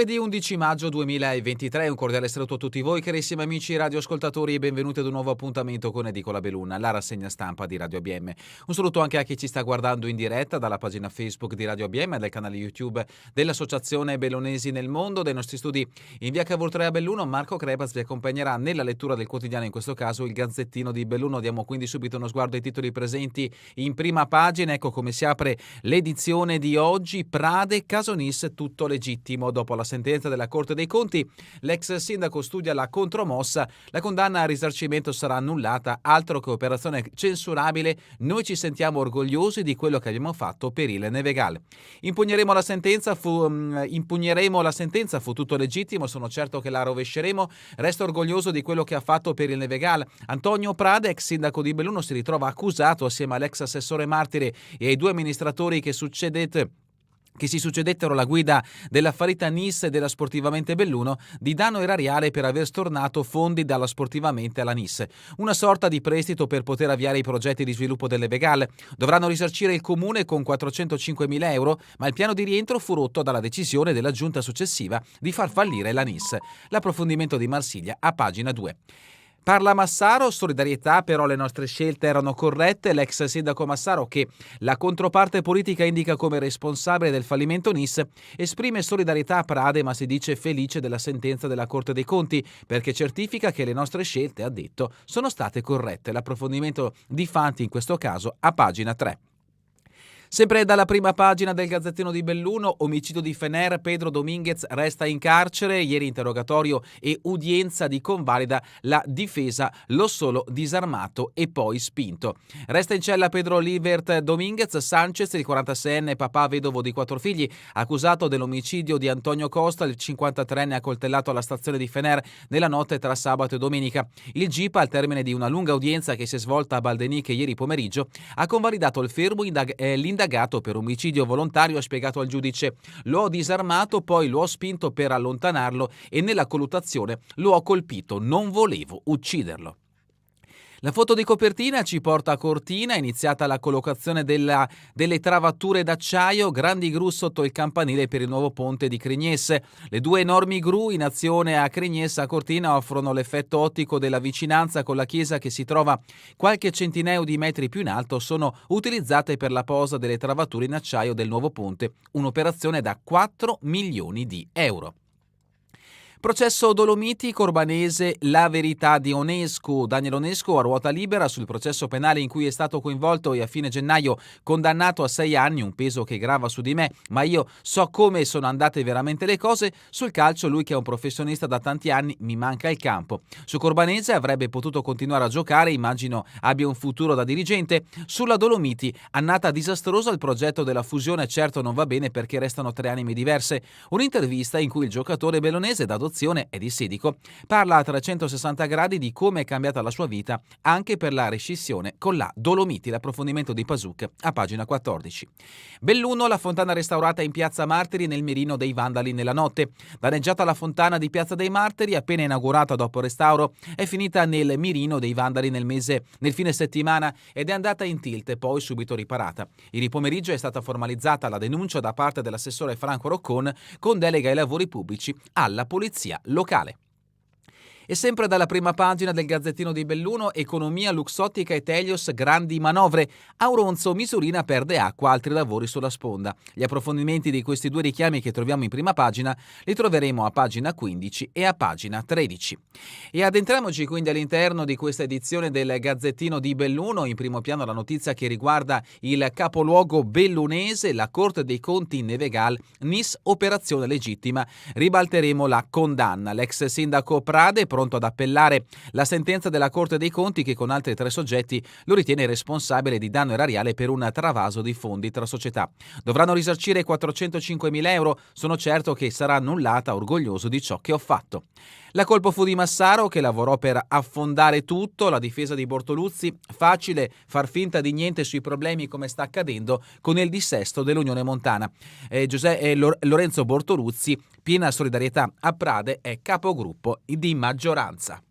Giovedì 11 maggio 2023, un cordiale saluto a tutti voi carissimi amici radioascoltatori e benvenuti ad un nuovo appuntamento con Edicola Belluno, la rassegna stampa di Radio ABM. Un saluto anche a chi ci sta guardando in diretta dalla pagina Facebook di Radio ABM e dal canale YouTube dell'Associazione Bellunesi nel Mondo. Dai nostri studi in via Cavour 3 a Belluno, Marco Crebas vi accompagnerà nella lettura del quotidiano, in questo caso il Gazzettino di Belluno. Diamo quindi subito uno sguardo ai titoli presenti in prima pagina. Ecco come si apre l'edizione di oggi. Prade, caso NIS, tutto legittimo. Dopo la sentenza della Corte dei Conti, l'ex sindaco studia la contromossa, la condanna al risarcimento sarà annullata, altro che operazione censurabile, noi ci sentiamo orgogliosi di quello che abbiamo fatto per il Nevegal. Impugneremo la sentenza, fu tutto legittimo, sono certo che la rovesceremo, resto orgoglioso di quello che ha fatto per il Nevegal. Antonio Prade, ex sindaco di Belluno, si ritrova accusato assieme all'ex assessore Martire e ai due amministratori che si succedettero alla guida della Farita NIS e della Sportivamente Belluno di danno erariale per aver stornato fondi dalla Sportivamente alla NIS. Una sorta di prestito per poter avviare i progetti di sviluppo delle Vegal. Dovranno risarcire il comune con 405.000 euro, ma il piano di rientro fu rotto dalla decisione della giunta successiva di far fallire la NIS. L'approfondimento di Marsiglia a pagina 2. Parla Massaro, solidarietà, però le nostre scelte erano corrette. L'ex sindaco Massaro, che la controparte politica indica come responsabile del fallimento NIS, esprime solidarietà a Prade, ma si dice felice della sentenza della Corte dei Conti, perché certifica che le nostre scelte, ha detto, sono state corrette. L'approfondimento di Fanti in questo caso a pagina 3. Sempre dalla prima pagina del Gazzettino di Belluno, omicidio di Fener, Pedro Dominguez resta in carcere, ieri interrogatorio e udienza di convalida, la difesa l'ho solo disarmato e poi spinto. Resta in cella Pedro Livert Dominguez Sanchez, il 46enne papà vedovo di 4 figli, accusato dell'omicidio di Antonio Costa, il 53enne accoltellato alla stazione di Fener nella notte tra sabato e domenica. Il GIP, al termine di una lunga udienza che si è svolta a Baldeniche ieri pomeriggio, ha convalidato il fermo l'indagato per omicidio volontario ha spiegato al giudice: lo ho disarmato, poi lo ho spinto per allontanarlo e nella colluttazione lo ho colpito, non volevo ucciderlo. La foto di copertina ci porta a Cortina, iniziata la collocazione delle travature d'acciaio, grandi gru sotto il campanile per il nuovo ponte di Crignesse. Le due enormi gru in azione a Crignesse a Cortina offrono l'effetto ottico della vicinanza con la chiesa che si trova qualche centinaio di metri più in alto, sono utilizzate per la posa delle travature in acciaio del nuovo ponte, un'operazione da 4 milioni di euro. Processo Dolomiti, Corbanese, la verità di Onescu. Daniel Onescu a ruota libera sul processo penale in cui è stato coinvolto e a fine gennaio condannato a 6 anni, un peso che grava su di me, ma io so come sono andate veramente le cose. Sul calcio, lui che è un professionista da tanti anni, mi manca il campo. Su Corbanese avrebbe potuto continuare a giocare, immagino abbia un futuro da dirigente. Sulla Dolomiti, annata disastrosa il progetto della fusione, certo non va bene perché restano 3 anime diverse. Un'intervista in cui il giocatore bellunese d'adozione è di Sedico parla a 360 gradi di come è cambiata la sua vita anche per la rescissione con la Dolomiti. L'approfondimento di Pasuc a pagina 14. Belluno, la fontana restaurata in piazza Martiri nel mirino dei vandali nella notte. Danneggiata la fontana di piazza dei Martiri, appena inaugurata dopo restauro, è finita nel mirino dei vandali nel fine settimana ed è andata in tilt, poi subito riparata. Ieri pomeriggio è stata formalizzata la denuncia da parte dell'assessore Franco Roccon con delega ai lavori pubblici alla polizia locale. E sempre dalla prima pagina del Gazzettino di Belluno, economia, Luxottica e Telios, grandi manovre. Auronzo, Misurina perde acqua, altri lavori sulla sponda. Gli approfondimenti di questi due richiami che troviamo in prima pagina li troveremo a pagina 15 e a pagina 13. E addentriamoci quindi all'interno di questa edizione del Gazzettino di Belluno. In primo piano la notizia che riguarda il capoluogo bellunese, la Corte dei Conti in Nevegal, NIS operazione legittima, ribalteremo la condanna. L'ex sindaco Prade pronto ad appellare la sentenza della Corte dei Conti che con altri 3 soggetti lo ritiene responsabile di danno erariale per un travaso di fondi tra società. Dovranno risarcire 405.000 euro, sono certo che sarà annullata, orgoglioso di ciò che ho fatto. La colpa fu di Massaro che lavorò per affondare tutto, la difesa di Bortoluzzi, facile far finta di niente sui problemi come sta accadendo con il dissesto dell'Unione Montana. Lorenzo Bortoluzzi, piena solidarietà a Prade, è capogruppo di maggioranza.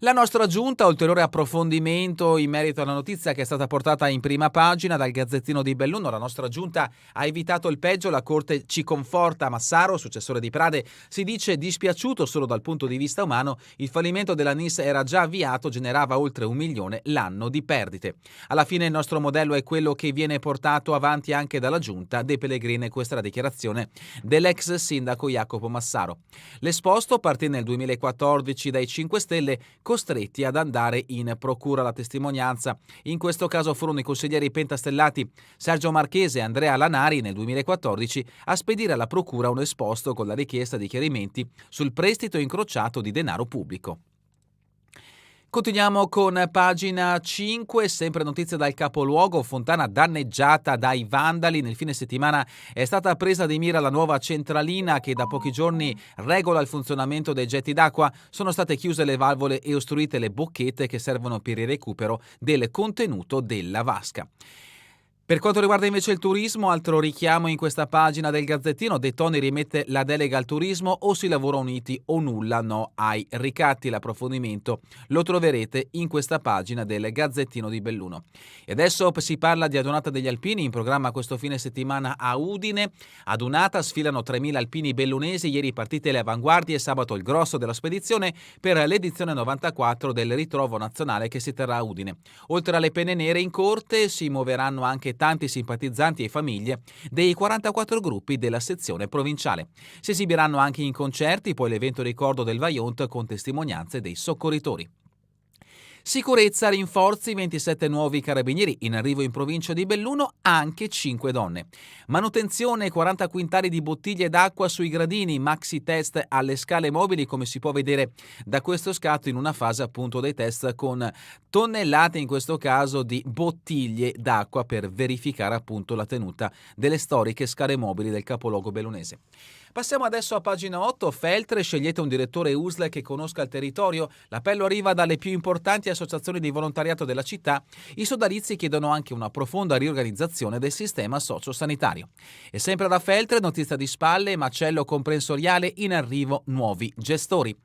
La nostra giunta, ulteriore approfondimento in merito alla notizia che è stata portata in prima pagina dal Gazzettino di Belluno. La nostra giunta ha evitato il peggio, la Corte ci conforta. Massaro, successore di Prade, si dice dispiaciuto solo dal punto di vista umano. Il fallimento della NIS era già avviato, generava oltre 1 milione l'anno di perdite. Alla fine il nostro modello è quello che viene portato avanti anche dalla giunta. De Pellegrini, questa è la dichiarazione dell'ex sindaco Jacopo Massaro. L'esposto partì nel 2014 dai 5 Stelle, costretti ad andare in procura. La testimonianza in questo caso furono i consiglieri pentastellati Sergio Marchese e Andrea Lanari nel 2014 a spedire alla procura un esposto con la richiesta di chiarimenti sul prestito incrociato di denaro pubblico. Continuiamo con pagina 5, sempre notizie dal capoluogo. Fontana danneggiata dai vandali. Nel fine settimana è stata presa di mira la nuova centralina che da pochi giorni regola il funzionamento dei getti d'acqua. Sono state chiuse le valvole e ostruite le bocchette che servono per il recupero del contenuto della vasca. Per quanto riguarda invece il turismo, altro richiamo in questa pagina del Gazzettino: De Toni rimette la delega al turismo, o si lavora uniti o nulla, no ai ricatti. L'approfondimento lo troverete in questa pagina del Gazzettino di Belluno. E adesso si parla di Adunata degli Alpini, in programma questo fine settimana a Udine. Adunata sfilano 3.000 alpini bellunesi, ieri partite le avanguardie, sabato il grosso della spedizione per l'edizione 94 del ritrovo nazionale che si terrà a Udine. Oltre alle penne nere in corte si muoveranno anche tanti simpatizzanti e famiglie dei 44 gruppi della sezione provinciale. Si esibiranno anche in concerti, poi l'evento ricordo del Vajont con testimonianze dei soccorritori. Sicurezza, rinforzi, 27 nuovi carabinieri in arrivo in provincia di Belluno, anche 5 donne. Manutenzione, 40 quintali di bottiglie d'acqua sui gradini, maxi test alle scale mobili, come si può vedere da questo scatto, in una fase appunto dei test con tonnellate in questo caso di bottiglie d'acqua per verificare appunto la tenuta delle storiche scale mobili del capoluogo bellunese. Passiamo adesso a pagina 8. Feltre, scegliete un direttore USL che conosca il territorio. L'appello arriva dalle più importanti associazioni di volontariato della città. I sodalizi chiedono anche una profonda riorganizzazione del sistema sociosanitario. E sempre da Feltre, notizia di spalle, macello comprensoriale, in arrivo nuovi gestori.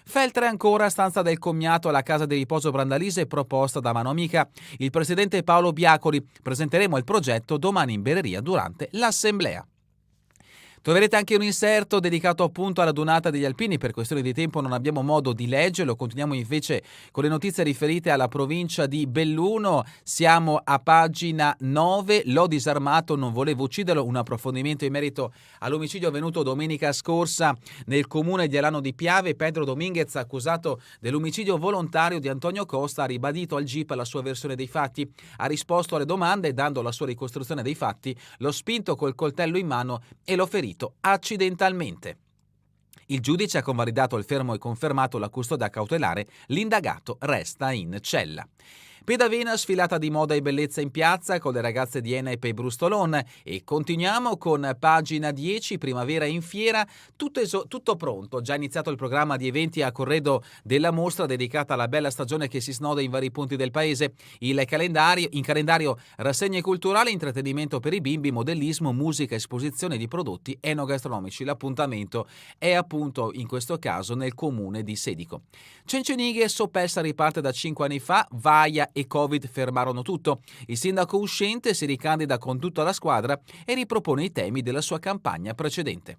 Feltre ancora, stanza del commiato alla casa di riposo Brandalise proposta da mano amica il presidente Paolo Biacoli. Presenteremo il progetto domani in Bereria durante l'assemblea. Troverete anche un inserto dedicato appunto alla Adunata degli Alpini. Per questioni di tempo non abbiamo modo di leggerlo. Continuiamo invece con le notizie riferite alla provincia di Belluno. Siamo a pagina 9. L'ho disarmato, non volevo ucciderlo. Un approfondimento in merito all'omicidio avvenuto domenica scorsa nel comune di Alano di Piave. Pedro Dominguez, accusato dell'omicidio volontario di Antonio Costa, ha ribadito al GIP la sua versione dei fatti. Ha risposto alle domande dando la sua ricostruzione dei fatti. L'ho spinto col coltello in mano e l'ho ferito accidentalmente. Il giudice ha convalidato il fermo e confermato la custodia cautelare. L'indagato resta in cella. Pedavena, sfilata di moda e bellezza in piazza con le ragazze di Enep e Brustolon. E continuiamo con pagina 10, primavera in fiera, tutto pronto. Già iniziato il programma di eventi a corredo della mostra dedicata alla bella stagione che si snoda in vari punti del paese. In calendario rassegne culturali, intrattenimento per i bimbi, modellismo, musica, esposizione di prodotti enogastronomici. L'appuntamento è appunto in questo caso nel comune di Sedico. Cencenighe, Sopessa riparte da 5 anni fa, Vaia e Covid fermarono tutto. Il sindaco uscente si ricandida con tutta la squadra e ripropone i temi della sua campagna precedente.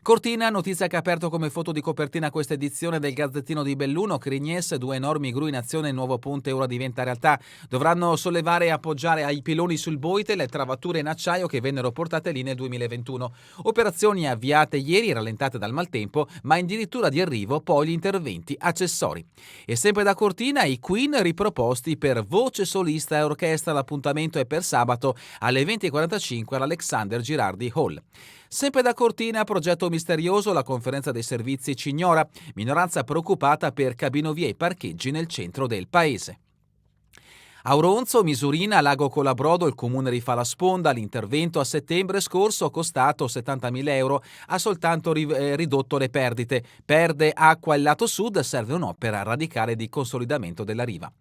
Cortina, notizia che ha aperto come foto di copertina questa edizione del Gazzettino di Belluno. Crignes, 2 enormi gru in azione, il nuovo ponte ora diventa realtà. Dovranno sollevare e appoggiare ai piloni sul Boite le travature in acciaio che vennero portate lì nel 2021. Operazioni avviate ieri, rallentate dal maltempo, ma addirittura di arrivo poi gli interventi accessori. E sempre da Cortina, i Queen riproposti per voce solista e orchestra. L'appuntamento è per sabato alle 20:45 all'Alexander Girardi Hall. Sempre da Cortina, progetto misterioso, la conferenza dei servizi ci ignora, minoranza preoccupata per cabinovie e parcheggi nel centro del paese. Auronzo, Misurina, Lago Colabrodo, il comune rifà la sponda. L'intervento a settembre scorso, costato 70.000 euro, ha soltanto ridotto le perdite. Perde acqua il lato sud, serve un'opera radicale di consolidamento della riva.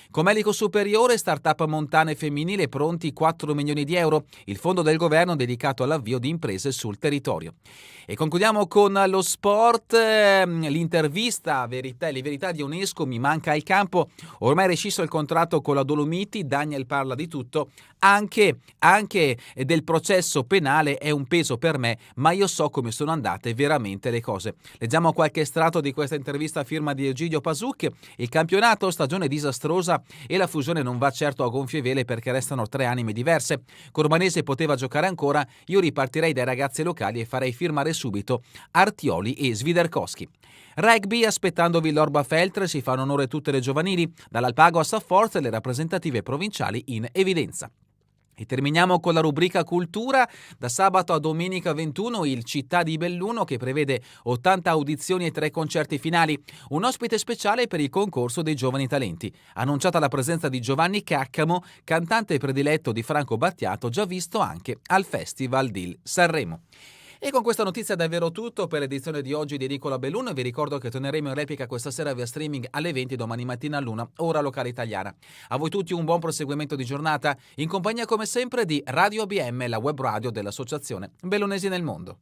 Comelico Superiore, start-up montane femminile, pronti 4 milioni di euro, il fondo del governo dedicato all'avvio di imprese sul territorio. E concludiamo con lo sport, l'intervista le verità di Ionesco, mi manca il campo, ormai rescisso il contratto con la Dolomiti, Daniel parla di tutto, anche del processo penale è un peso per me, ma io so come sono andate veramente le cose. Leggiamo qualche estratto di questa intervista a firma di Egidio Pasuc. Il campionato, stagione disastrosa e la fusione non va certo a gonfie vele perché restano 3 anime diverse. Cormanese poteva giocare ancora, io ripartirei dai ragazzi locali e farei firmare subito Artioli e Swiderkowski. Rugby, aspettando Villorba Feltre, si fanno onore tutte le giovanili, dall'Alpago a Saforze le rappresentative provinciali in evidenza. E terminiamo con la rubrica Cultura. Da sabato a domenica 21 il Città di Belluno, che prevede 80 audizioni e 3 concerti finali. Un ospite speciale per il concorso dei giovani talenti. Annunciata la presenza di Giovanni Caccamo, cantante prediletto di Franco Battiato, già visto anche al Festival di Sanremo. E con questa notizia è davvero tutto per l'edizione di oggi di Edicola Belluno. Vi ricordo che torneremo in replica questa sera via streaming alle 20, domani mattina all'1, ora locale italiana. A voi tutti un buon proseguimento di giornata, in compagnia come sempre di Radio ABM, la web radio dell'Associazione Bellunesi nel Mondo.